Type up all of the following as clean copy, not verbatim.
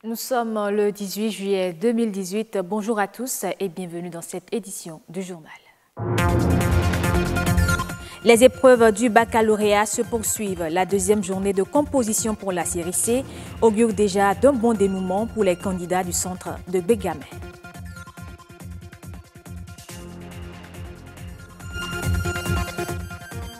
Nous sommes le 18 juillet 2018. Bonjour à tous et bienvenue dans cette édition du journal. Les épreuves du baccalauréat se poursuivent. La deuxième journée de composition pour la série C augure déjà d'un bon dénouement pour les candidats du centre de Bégamé.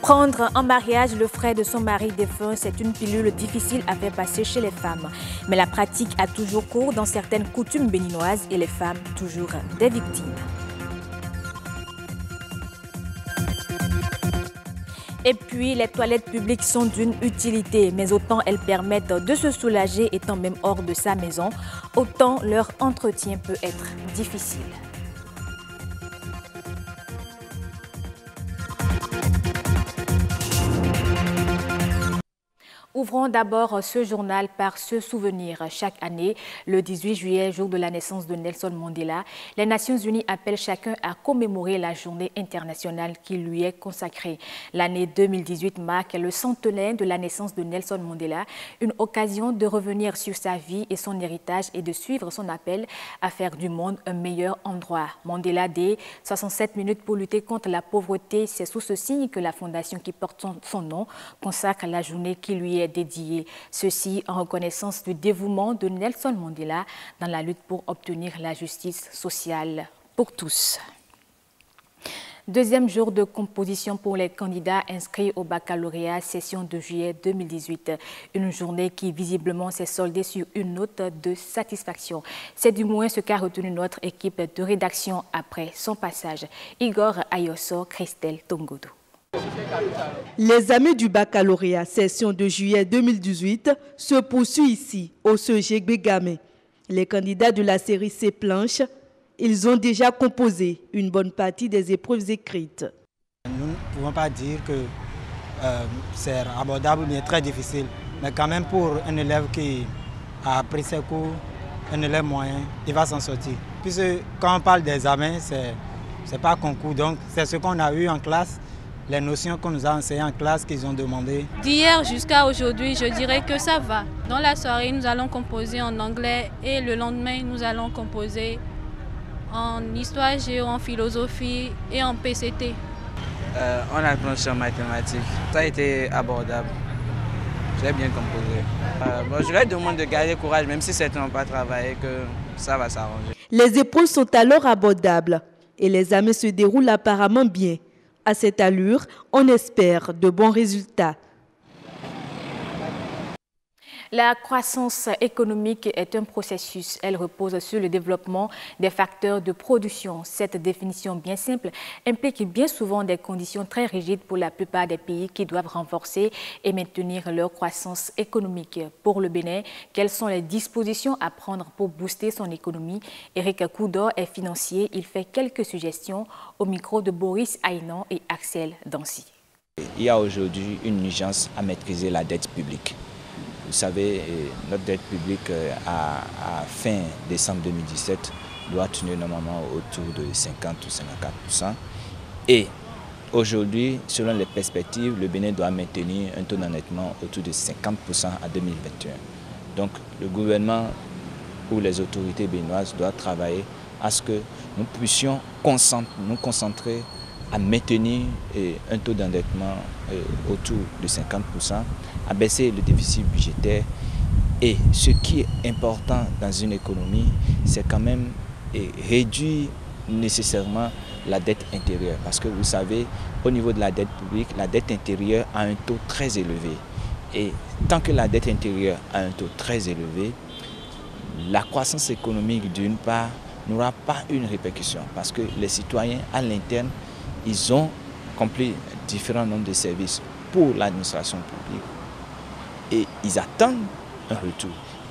Prendre en mariage le frère de son mari défunt, c'est une pilule difficile à faire passer chez les femmes. Mais la pratique a toujours cours dans certaines coutumes béninoises et les femmes toujours des victimes. Et puis, les toilettes publiques sont d'une utilité, mais autant elles permettent de se soulager étant même hors de sa maison, autant leur entretien peut être difficile. Ouvrons d'abord ce journal par ce souvenir. Chaque année, le 18 juillet, jour de la naissance de Nelson Mandela, les Nations Unies appellent chacun à commémorer la journée internationale qui lui est consacrée. L'année 2018 marque le centenaire de la naissance de Nelson Mandela, une occasion de revenir sur sa vie et son héritage et de suivre son appel à faire du monde un meilleur endroit. Mandela Day, 67 minutes pour lutter contre la pauvreté, c'est sous ce signe que la fondation qui porte son nom consacre la journée qui lui est dédié. Ceci en reconnaissance du dévouement de Nelson Mandela dans la lutte pour obtenir la justice sociale pour tous. Deuxième jour de composition pour les candidats inscrits au baccalauréat session de juillet 2018. Une journée qui visiblement s'est soldée sur une note de satisfaction. C'est du moins ce qu'a retenu notre équipe de rédaction après son passage. Igor Ayoso, Christelle Tongodo. Les amis du baccalauréat session de juillet 2018 se poursuivent ici, au CEG Bégamé. Les candidats de la série C planche, ils ont déjà composé une bonne partie des épreuves écrites. Nous ne pouvons pas dire que c'est abordable mais très difficile. Mais quand même pour un élève qui a appris ses cours, un élève moyen, il va s'en sortir. Puisque quand on parle d'examen, c'est pas concours, donc c'est ce qu'on a eu en classe. Les notions qu'on nous a enseignées en classe, qu'ils ont demandé. D'hier jusqu'à aujourd'hui, je dirais que ça va. Dans la soirée, nous allons composer en anglais et le lendemain, nous allons composer en histoire, géo, en philosophie et en PCT. On a planché en mathématiques. Ça a été abordable. J'ai bien composé. Je leur demande de garder courage, même si certains n'ont pas travaillé, que ça va s'arranger. Les épreuves sont alors abordables et les examens se déroulent apparemment bien. À cette allure, on espère de bons résultats. La croissance économique est un processus. Elle repose sur le développement des facteurs de production. Cette définition bien simple implique bien souvent des conditions très rigides pour la plupart des pays qui doivent renforcer et maintenir leur croissance économique. Pour le Bénin, quelles sont les dispositions à prendre pour booster son économie? Éric Koudor est financier. Il fait quelques suggestions au micro de Boris Aïnan et Axel Dancy. Il y a aujourd'hui une urgence à maîtriser la dette publique. Vous savez, notre dette publique à fin décembre 2017 doit tenir normalement autour de 50 ou 54%. Et aujourd'hui, selon les perspectives, le Bénin doit maintenir un taux d'endettement autour de 50% à 2021. Donc le gouvernement ou les autorités béninoises doivent travailler à ce que nous puissions nous concentrer à maintenir un taux d'endettement autour de 50%, à baisser le déficit budgétaire. Et ce qui est important dans une économie, c'est quand même réduire nécessairement la dette intérieure. Parce que vous savez, au niveau de la dette publique, la dette intérieure a un taux très élevé. Et tant que la dette intérieure a un taux très élevé, la croissance économique d'une part n'aura pas une répercussion. Parce que les citoyens à l'interne, ils ont accompli différents nombres de services pour l'administration publique et ils attendent un retour.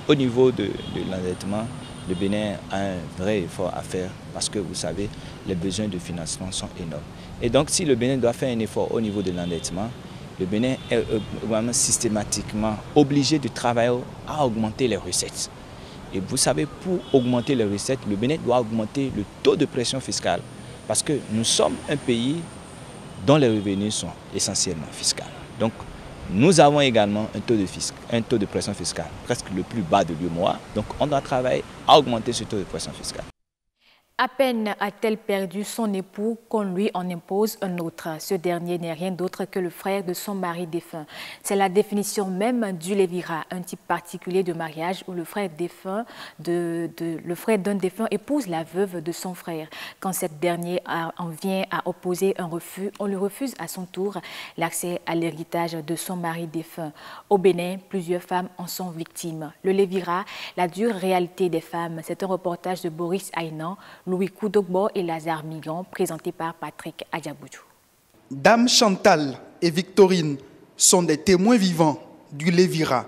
Au niveau de l'endettement, le Bénin a un vrai effort à faire parce que vous savez, les besoins de financement sont énormes. Et donc si le Bénin doit faire un effort au niveau de l'endettement, le Bénin est vraiment systématiquement obligé de travailler à augmenter les recettes. Et vous savez, pour augmenter les recettes, le Bénin doit augmenter le taux de pression fiscale. Parce que nous sommes un pays dont les revenus sont essentiellement fiscaux. Donc, Nous avons également un taux de pression fiscale presque le plus bas de l'UEMOA. Donc on doit travailler à augmenter ce taux de pression fiscale. À peine a-t-elle perdu son époux qu'on lui en impose un autre. Ce dernier n'est rien d'autre que le frère de son mari défunt. C'est la définition même du lévira, un type particulier de mariage où le frère d'un défunt épouse la veuve de son frère. Quand cette dernière en vient à opposer un refus, on lui refuse à son tour l'accès à l'héritage de son mari défunt. Au Bénin, plusieurs femmes en sont victimes. Le lévira, la dure réalité des femmes, c'est un reportage de Boris Aynan, Louis Koudogbo et Lazare Migan, présenté par Patrick Adjaboudjou. Dame Chantal et Victorine sont des témoins vivants du lévira.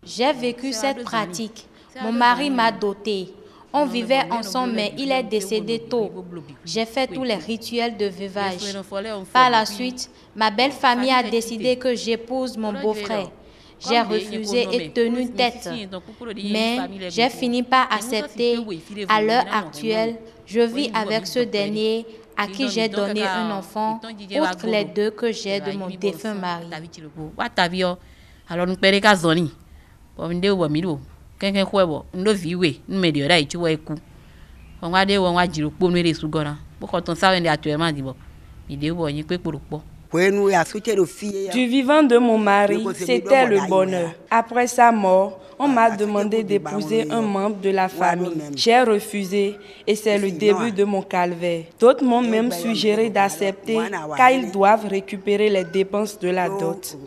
J'ai vécu cette pratique. Mon mari m'a dotée. On vivait ensemble, mais il est décédé tôt. J'ai fait tous les rituels de veuvage. Par la suite, ma belle famille a décidé que j'épouse mon beau-frère. J'ai refusé et tenu tête. Mais j'ai fini par accepter. À l'heure actuelle, je vis avec ce dernier à qui j'ai donné un enfant, outre les deux que j'ai de mon défunt mari. Du vivant de mon mari, c'était le bonheur. Après sa mort, on m'a demandé d'épouser un membre de la famille. J'ai refusé et c'est le début de mon calvaire. D'autres m'ont même suggéré d'accepter car ils doivent récupérer les dépenses de la dot.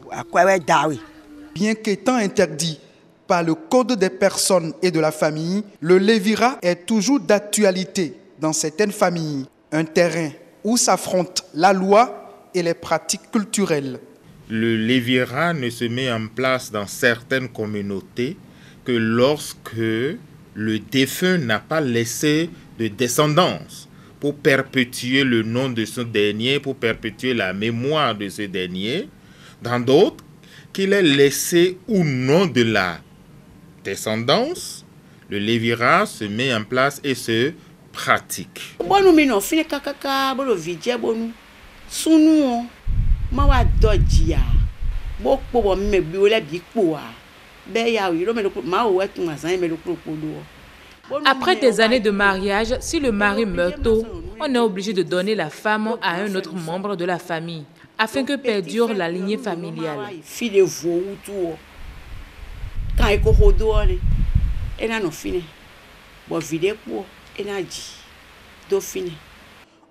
Bien qu'étant interdit par le Code des personnes et de la famille, le lévira est toujours d'actualité dans certaines familles, un terrain où s'affrontent la loi et les pratiques culturelles. Le lévira ne se met en place dans certaines communautés que lorsque le défunt n'a pas laissé de descendance pour perpétuer le nom de ce dernier, pour perpétuer la mémoire de ce dernier. Dans d'autres, qu'il ait laissé ou non de la descendance, le lévira se met en place et se pratique. Après des années de mariage, si le mari meurt tôt, on est obligé de donner la femme à un autre membre de la famille afin que perdure la lignée familiale.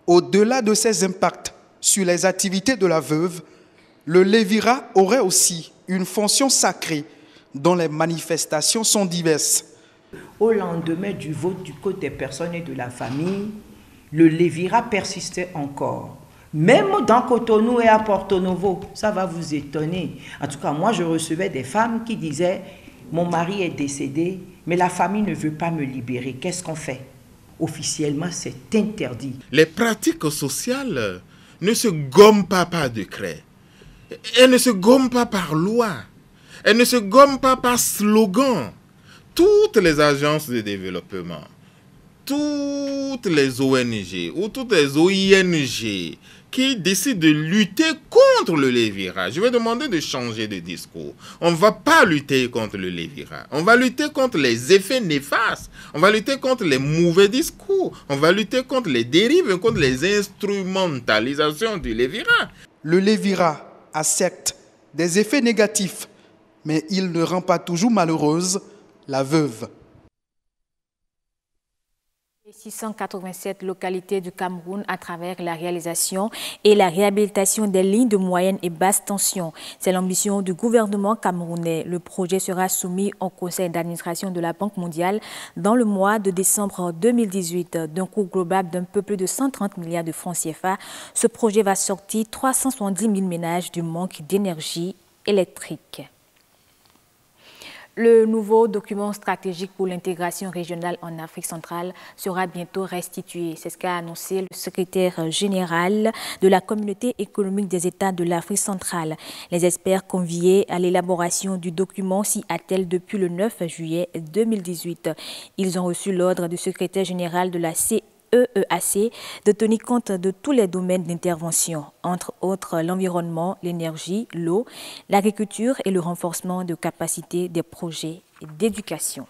Au-delà de ses impacts sur les activités de la veuve, le lévira aurait aussi une fonction sacrée dont les manifestations sont diverses. Au lendemain du vote du Code des personnes et de la famille, le lévira persistait encore. Même dans Cotonou et à Porto Novo, ça va vous étonner. En tout cas, moi, je recevais des femmes qui disaient « Mon mari est décédé, mais la famille ne veut pas me libérer. Qu'est-ce qu'on fait ?» Officiellement, c'est interdit. Les pratiques sociales ne se gomment pas par décret. Elles ne se gomment pas par loi. Elles ne se gomment pas par slogan. Toutes les agences de développement, toutes les ONG ou toutes les OING qui décident de lutter contre le lévira, je vais demander de changer de discours. On ne va pas lutter contre le lévira. On va lutter contre les effets néfastes. On va lutter contre les mauvais discours. On va lutter contre les dérives, contre les instrumentalisations du lévira. Le lévira a certes des effets négatifs, mais il ne rend pas toujours malheureuse la veuve. 687 localités du Cameroun à travers la réalisation et la réhabilitation des lignes de moyenne et basse tension. C'est l'ambition du gouvernement camerounais. Le projet sera soumis au conseil d'administration de la Banque mondiale dans le mois de décembre 2018. D'un coût global d'un peu plus de 130 milliards de francs CFA, ce projet va sortir 370 000 ménages du manque d'énergie électrique. Le nouveau document stratégique pour l'intégration régionale en Afrique centrale sera bientôt restitué. C'est ce qu'a annoncé le secrétaire général de la Communauté économique des États de l'Afrique centrale. Les experts conviés à l'élaboration du document s'y attellent depuis le 9 juillet 2018. Ils ont reçu l'ordre du secrétaire général de la CEEAC de tenir compte de tous les domaines d'intervention, entre autres l'environnement, l'énergie, l'eau, l'agriculture et le renforcement de capacités des projets d'éducation.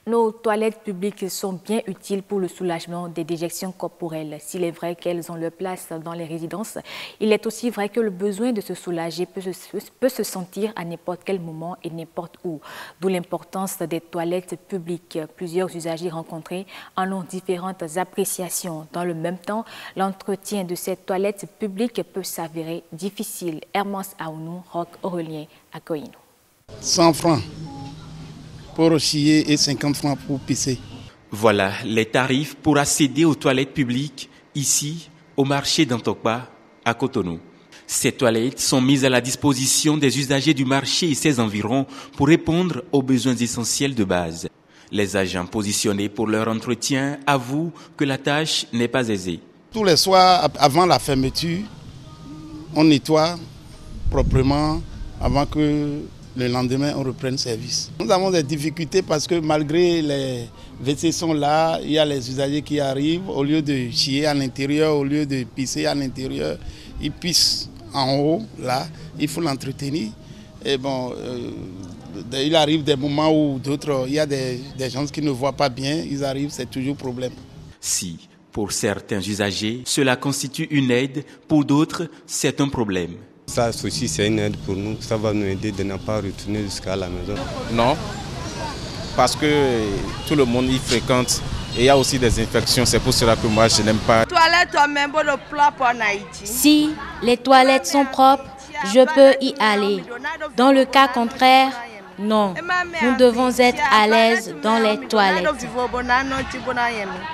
Nos toilettes publiques sont bien utiles pour le soulagement des déjections corporelles. S'il est vrai qu'elles ont leur place dans les résidences, il est aussi vrai que le besoin de se soulager peut se sentir à n'importe quel moment et n'importe où. D'où l'importance des toilettes publiques. Plusieurs usagers rencontrés en ont différentes appréciations. Dans le même temps, l'entretien de ces toilettes publiques peut s'avérer difficile. Hermance Aounou, Roch Aurélien, à Koinou. 100 francs pour chier et 50 francs pour pisser. Voilà les tarifs pour accéder aux toilettes publiques ici au marché d'Antokpa à Cotonou. Ces toilettes sont mises à la disposition des usagers du marché et ses environs pour répondre aux besoins essentiels de base. Les agents positionnés pour leur entretien avouent que la tâche n'est pas aisée. Tous les soirs, avant la fermeture, on nettoie proprement avant que le lendemain, on reprenne service. Nous avons des difficultés parce que malgré les WC sont là, il y a les usagers qui arrivent, au lieu de chier à l'intérieur, au lieu de pisser à l'intérieur, ils pissent en haut, là, il faut l'entretenir. Et bon, il arrive des moments où d'autres, il y a des gens qui ne voient pas bien, ils arrivent, c'est toujours problème. Si, pour certains usagers, cela constitue une aide, pour d'autres, c'est un problème. Ça aussi, c'est une aide pour nous. Ça va nous aider de ne pas retourner jusqu'à la maison. Non, parce que tout le monde y fréquente et il y a aussi des infections. C'est pour cela que moi, je n'aime pas. Si les toilettes sont propres, je peux y aller. Dans le cas contraire, non. Nous devons être à l'aise dans les toilettes.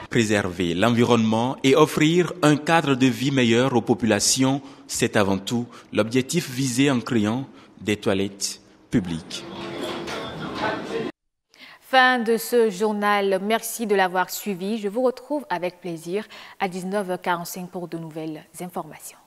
Préserver l'environnement et offrir un cadre de vie meilleur aux populations, c'est avant tout l'objectif visé en créant des toilettes publiques. Fin de ce journal. Merci de l'avoir suivi. Je vous retrouve avec plaisir à 19h45 pour de nouvelles informations.